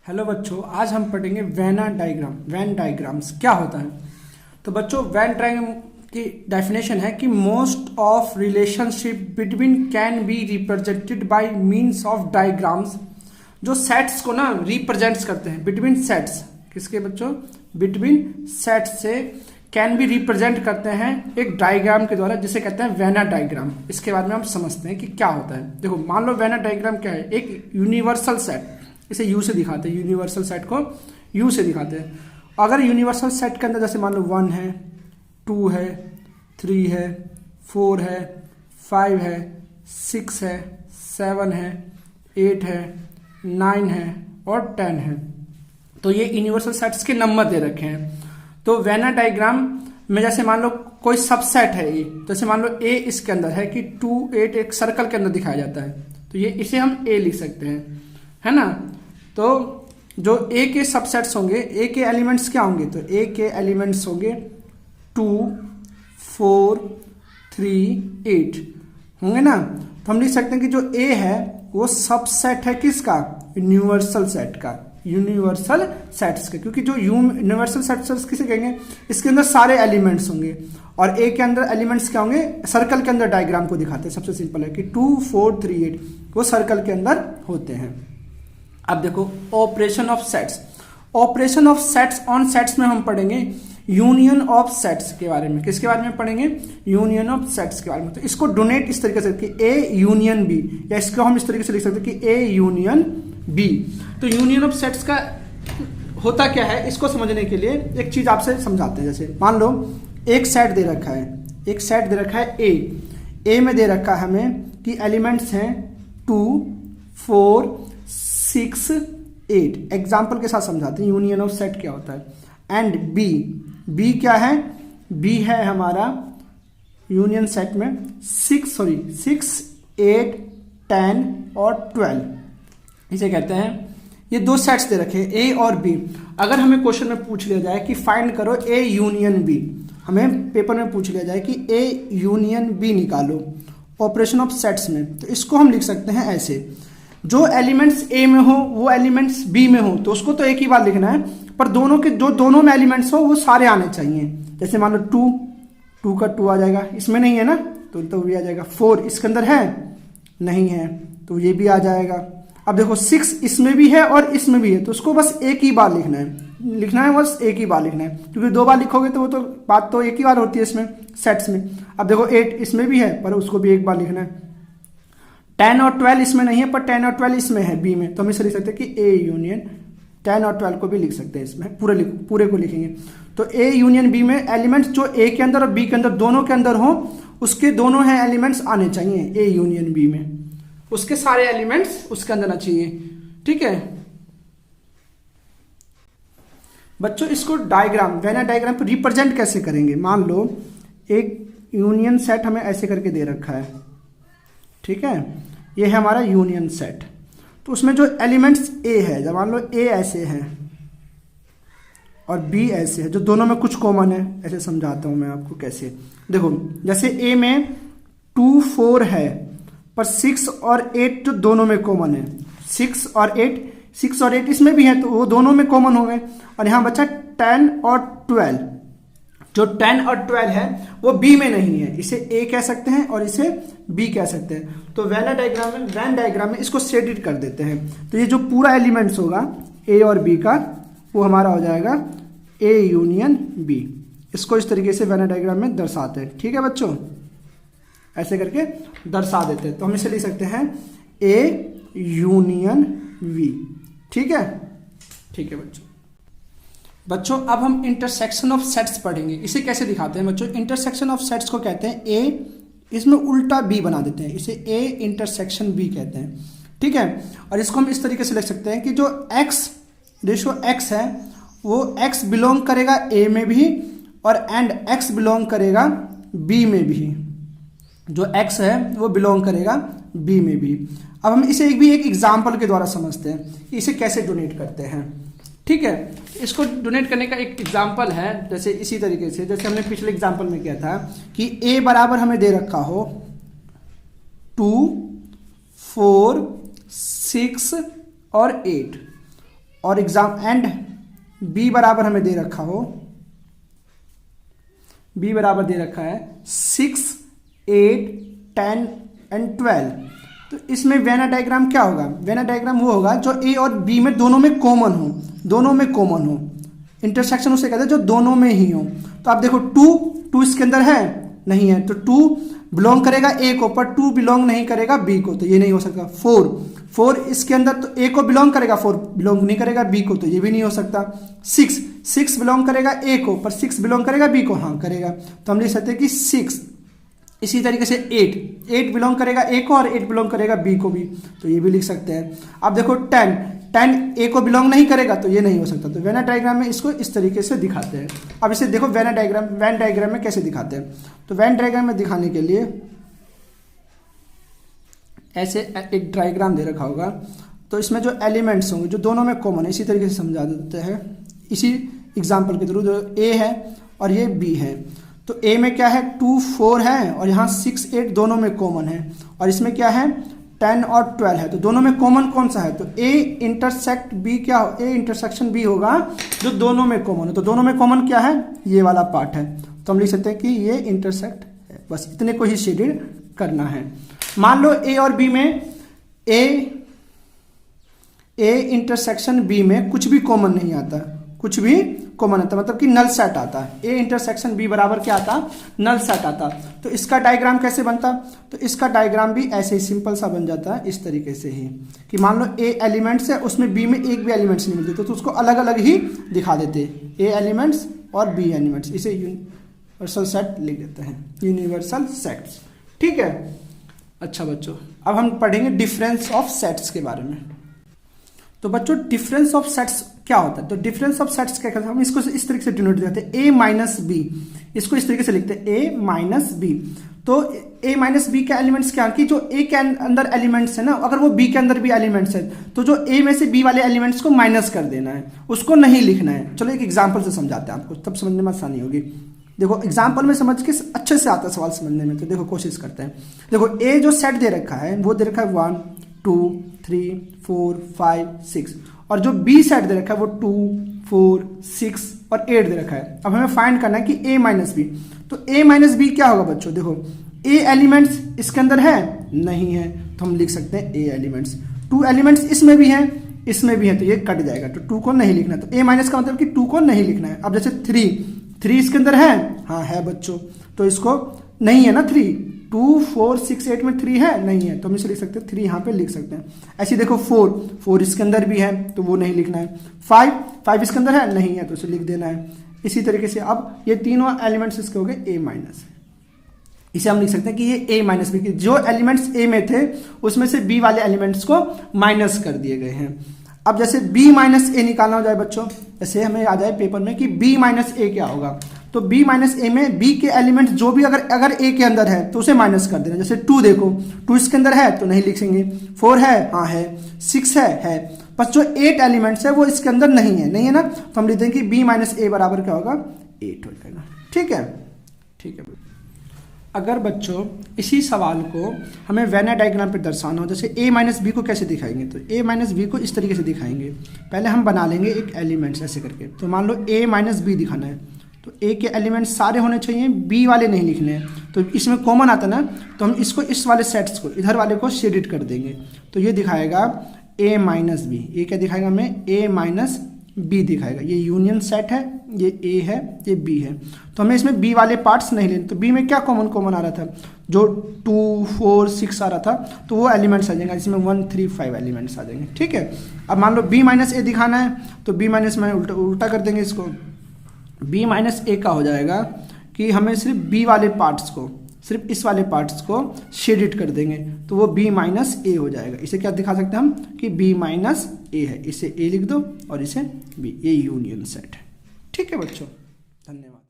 Hello बच्चों, आज हम पढ़ेंगे वेन डायग्राम्स क्या होता है। तो बच्चों, वेन डायग्राम की डेफिनेशन है कि most of relationship between can be represented by means of diagrams. जो सेट्स को ना रिप्रेजेंट्स करते हैं, बिटवीन सेट्स, किसके बच्चों, बिटवीन सेट्स से कैन बी रिप्रेजेंट करते हैं एक डायग्राम के द्वारा, जिसे कहते हैं वेना डायग्राम। इसके बारे में हम समझते हैं कि क्या होता है। देखो, मान लो वेना डायग्राम क्या है, एक यूनिवर्सल सेट, इसे यू से दिखाते हैं, यूनिवर्सल सेट को यू से दिखाते हैं। अगर यूनिवर्सल सेट के अंदर जैसे मान लो 1 है, 2 है, 3 है, 4 है, 5 है, 6 है, 7 है, 8 है, 9 है और 10 है, तो ये यूनिवर्सल सेट्स के नंबर दे रखे हैं। तो वेना डायग्राम में जैसे मान लो कोई सबसेट है ए, जैसे मान लो ए इसके अंदर है कि 2, 8 एक सर्कल के अंदर दिखाया जाता है, तो ये इसे हम ए लिख सकते हैं, है ना। तो जो ए के सबसेट्स होंगे, ए के एलिमेंट्स क्या होंगे, तो ए के एलिमेंट्स होंगे 2, 4, 3, 8 होंगे ना। तो हम लिख सकते हैं कि जो ए है वो सबसेट है किसका, यूनिवर्सल सेट का, यूनिवर्सल सेट्स के, क्योंकि जो यूनिवर्सल सेट्स किसे कहेंगे, इसके अंदर सारे एलिमेंट्स होंगे और ए के अंदर एलिमेंट्स क्या होंगे, सर्कल के अंदर डायग्राम को दिखाते हैं। सबसे सिंपल है कि 2, 4, 3, 8 वो सर्कल के अंदर होते हैं। अब देखो, operation of sets, operation of sets on sets में हम पढ़ेंगे यूनियन ऑफ सेट्स के बारे में। किसके बारे में पढ़ेंगे, यूनियन ऑफ सेट्स के बारे में। तो इसको डोनेट इस तरीके से कि ए यूनियन बी, या इसको हम इस तरीके से लिख सकते हैं कि ए यूनियन बी। तो यूनियन ऑफ सेट्स का होता क्या है, इसको समझने के लिए एक चीज आपसे समझाते हैं। जैसे मान लो एक सेट दे रखा है, एक सेट दे रखा है ए में दे रखा है हमें कि एलिमेंट्स हैं 2, 4, 6, 8। एग्जाम्पल के साथ समझाते हैं यूनियन ऑफ सेट क्या होता है। एंड बी क्या है, बी है हमारा यूनियन सेट में 6, 8, 10 और 12, इसे कहते हैं। ये दो सेट्स दे रखे हैं ए और बी। अगर हमें क्वेश्चन में पूछ लिया जाए कि फाइंड करो ए यूनियन बी, हमें पेपर में पूछ लिया जाए कि ए यूनियन बी निकालो ऑपरेशन ऑफ सेट्स में, तो इसको हम लिख सकते हैं ऐसे। जो एलिमेंट्स ए में हो वो एलिमेंट्स बी में हो, तो उसको तो एक ही बार लिखना है, पर दोनों के जो दोनों में एलिमेंट्स हो वो सारे आने चाहिए। जैसे मान लो 2 का 2 आ जाएगा, इसमें नहीं है ना, तो भी आ जाएगा। 4 इसके अंदर है, नहीं है, तो ये भी आ जाएगा। अब देखो 6 इसमें भी है और इसमें भी है, तो उसको बस एक ही बार लिखना है, बस एक ही बार लिखना है, क्योंकि 2 बार लिखोगे तो वो तो बात तो एक ही बार होती है इसमें सेट्स में। अब देखो 8 इसमें भी है, पर उसको भी एक बार लिखना है। 10 और 12 इसमें नहीं है, पर 10 और 12 इसमें है बी में, तो हम इसे लिख सकते हैं कि ए यूनियन 10 और 12 को भी लिख सकते हैं इसमें, पूरे को लिखेंगे। तो ए यूनियन बी में एलिमेंट्स जो ए के अंदर और बी के अंदर दोनों के अंदर हो, उसके दोनों है एलिमेंट्स आने चाहिए ए यूनियन बी में, उसके सारे एलिमेंट्स उसके अंदर आना चाहिए। ठीक है बच्चों, इसको डायग्राम, वेना डायग्राम पर रिप्रेजेंट कैसे करेंगे। मान लो एक यूनियन सेट हमें ऐसे करके दे रखा है, ठीक है, ये है हमारा यूनियन सेट। तो उसमें जो एलिमेंट्स ए है, जब मान लो ए ऐसे है और बी ऐसे है, जो दोनों में कुछ कॉमन है, ऐसे समझाता हूं मैं आपको कैसे। देखो जैसे ए में 2, 4 है, पर 6 और 8 जो दोनों में कॉमन है, 6 और 8 इसमें भी है, तो वो दोनों में कॉमन हो गए। और यहाँ बचा 10 और 12, जो 10 और 12 है वो बी में नहीं है, इसे ए कह सकते हैं और इसे बी कह सकते हैं। तो वेन डायग्राम में इसको शेडिड कर देते हैं, तो ये जो पूरा एलिमेंट्स होगा ए और बी का, वो हमारा हो जाएगा ए यूनियन बी। इसको इस तरीके से वेन डायग्राम में दर्शाते हैं। ठीक है बच्चों, ऐसे करके दर्शा देते हैं, तो हम इसे लिख सकते हैं ए यूनियन वी। ठीक है बच्चों, अब हम इंटरसेक्शन ऑफ सेट्स पढ़ेंगे। इसे कैसे दिखाते हैं बच्चों, इंटरसेक्शन ऑफ सेट्स को कहते हैं ए, इसमें उल्टा बी बना देते हैं, इसे ए इंटरसेक्शन बी कहते हैं। ठीक है, और इसको हम इस तरीके से लिख सकते हैं कि जो एक्स रेशो एक्स है वो एक्स बिलोंग करेगा ए में भी और एंड एक्स बिलोंग करेगा बी में भी, जो एक्स है वो बिलोंग करेगा बी में भी। अब हम इसे एक एग्जाम्पल के द्वारा समझते हैं कि इसे कैसे डोनेट करते हैं। ठीक है, इसको डोनेट करने का एक एग्जाम्पल है, जैसे इसी तरीके से जैसे हमने पिछले एग्जाम्पल में किया था कि ए बराबर हमें दे रखा हो 2, 4, 6 और 8, और एग्जाम एंड बी बराबर हमें दे रखा हो, बी बराबर दे रखा है 6, 8, 10 एंड 12, तो इसमें वेना डायग्राम क्या होगा? वेना डायग्राम वो होगा जो ए और बी में दोनों में कॉमन हो, दोनों में कॉमन हो। इंटरसेक्शन उसे कहते हैं जो दोनों में ही हो। तो आप देखो 2 इसके अंदर है, नहीं है, तो 2 बिलोंग करेगा ए को, पर 2 बिलोंग नहीं करेगा बी को, तो ये नहीं हो सकता। 4 इसके अंदर तो ए को बिलोंग करेगा, 4 बिलोंग नहीं करेगा बी को, तो ये भी नहीं हो सकता। 6 बिलोंग करेगा ए को, पर 6 बिलोंग करेगा बी को, हाँ करेगा, तो हम लिख सकते हैं कि 6। इसी तरीके से 8 बिलोंग करेगा ए को और 8 बिलोंग करेगा बी को भी, तो ये भी लिख सकते हैं। अब देखो 10 ए को बिलोंग नहीं करेगा, तो ये नहीं हो सकता। तो वेना डायग्राम में इसको इस तरीके से दिखाते हैं। अब इसे देखो वेन डायग्राम में कैसे दिखाते हैं। तो वेन डायग्राम में दिखाने के लिए ऐसे एक डायग्राम दे रखा होगा, तो इसमें जो एलिमेंट्स होंगे जो दोनों में कॉमन है, इसी तरीके से समझा देते हैं इसी एग्जाम्पल के थ्रू। जो ए है और ये बी है, तो ए में क्या है 2, 4 है, और यहाँ 6, 8 दोनों में कॉमन है, और इसमें क्या है 10 और 12 है, तो दोनों में कॉमन कौन सा है? तो ए इंटरसेक्ट बी, क्या हो? ए इंटरसेक्शन बी होगा जो दोनों में कॉमन है। तो दोनों में कॉमन क्या है? ये वाला पार्ट है, तो हम लिख सकते हैं कि ये इंटरसेक्ट है। बस इतने को ही शेडेड करना है। मान लो ए और बी में ए इंटरसेक्शन बी में कुछ भी कॉमन नहीं आता, कुछ भी कॉमन आता, मतलब कि नल सेट आता है। ए इंटरसेक्शन बी बराबर क्या आता? नल सेट आता। तो इसका डायग्राम कैसे बनता? तो इसका डायग्राम भी ऐसे ही सिंपल सा बन जाता है, इस तरीके से ही कि मान लो ए एलिमेंट्स है, उसमें बी में एक भी एलिमेंट्स नहीं मिलते, तो उसको अलग अलग ही दिखा देते, ए एलिमेंट्स और बी एलिमेंट्स। इसे यूनिवर्सल सेट लिख देते हैं, यूनिवर्सल सेट्स। ठीक है। अच्छा बच्चों, अब हम पढ़ेंगे डिफरेंस ऑफ सेट्स के बारे में। तो बच्चों डिफरेंस ऑफ सेट्स क्या होता है? तो डिफरेंस ऑफ सेट्स क्या करते हैं? हम इसको इस तरीके से डिनोट करते हैं, ए माइनस बी, इसको इस तरीके से लिखते हैं ए माइनस बी। तो ए माइनस बी के एलिमेंट्स क्या कि जो ए के अंदर एलिमेंट्स है ना, अगर वो बी के अंदर भी एलिमेंट्स है, तो जो ए में से बी वाले एलिमेंट्स को माइनस कर देना है, उसको नहीं लिखना है। चलो एक एग्जाम्पल से समझाते हैं आपको, तब समझने में आसानी होगी। देखो एग्जाम्पल में समझ के अच्छे से आता है सवाल समझने में, तो देखो कोशिश करते हैं। देखो ए जो सेट दे रखा है वो दे रखा है 1, 2, 3, 4, 5, 6, और जो बी सेट दे रखा है वो 2, 4, 6 और 8 दे रखा है। अब हमें फाइंड करना है कि ए माइनस बी। तो ए माइनस बी क्या होगा बच्चों? देखो ए एलिमेंट्स इसके अंदर है, नहीं है, तो हम लिख सकते हैं ए एलिमेंट्स। 2 एलिमेंट्स इसमें भी हैं, इसमें भी है, तो ये कट जाएगा, तो 2 को नहीं लिखना। तो ए माइनस का मतलब कि 2 को नहीं लिखना है। अब जैसे 3 इसके अंदर है, हाँ है बच्चों, तो इसको नहीं है ना 3, 2, 4, 6, 8 में 3 है, नहीं है, तो हम इसे लिख सकते हैं 3 यहाँ पे लिख सकते हैं। ऐसे देखो 4 इसके अंदर भी है, तो वो नहीं लिखना है। 5 इसके अंदर है, नहीं है, तो इसे लिख देना है। इसी तरीके से अब ये तीनों एलिमेंट्स इसके हो गए ए माइनस। इसे हम लिख सकते हैं कि ये ए माइनस बी, जो एलिमेंट्स ए में थे उसमें से बी वाले एलिमेंट्स को माइनस कर दिए गए हैं। अब जैसे b माइनस ए निकालना हो जाए बच्चों, जैसे हमें आ जाए पेपर में कि b माइनस ए क्या होगा, तो b माइनस ए में b के एलिमेंट्स जो भी अगर a के अंदर है तो उसे माइनस कर देना। जैसे 2 देखो, 2 इसके अंदर है तो नहीं लिखेंगे, 4 है, हाँ है, 6 है, बस जो 8 एलिमेंट्स है वो इसके अंदर नहीं है ना, तो हम लिखते हैं कि b माइनस ए बराबर क्या होगा? 8 हो जाएगा। ठीक है, ठीक है। अगर बच्चों इसी सवाल को हमें वेन डायग्राम पर दर्शाना हो, जैसे a माइनस बी को कैसे दिखाएंगे? तो a माइनस बी को इस तरीके से दिखाएंगे। पहले हम बना लेंगे एक एलिमेंट्स ऐसे करके। तो मान लो a माइनस बी दिखाना है, तो a के एलिमेंट्स सारे होने चाहिए, b वाले नहीं लिखने हैं। तो इसमें कॉमन आता ना, तो हम इसको इस वाले सेट्स को इधर वाले को शेडिड कर देंगे। तो ये दिखाएगा a माइनस बी। ये क्या दिखाएगा हमें? a माइनस बी दिखाएगा। ये यूनियन सेट है, ये a है, ये b है। तो हमें इसमें b वाले पार्ट्स नहीं लेने। तो b में क्या कॉमन आ रहा था? जो 2, 4, 6 आ रहा था, तो वो एलिमेंट्स आ जाएंगे, इसमें 1, 3, 5 एलिमेंट्स आ जाएंगे। ठीक है। अब मान लो b माइनस ए दिखाना है, तो b माइनस में उल्टा कर देंगे इसको। b माइनस ए का हो जाएगा कि हमें सिर्फ b वाले पार्ट्स को, सिर्फ इस वाले पार्ट्स को शेडिड कर देंगे, तो वो b माइनस ए हो जाएगा। इसे क्या दिखा सकते हैं हम कि b माइनस ए है, इसे a लिख दो और इसे b, ये यूनियन सेट है। ठीक है बच्चों, धन्यवाद।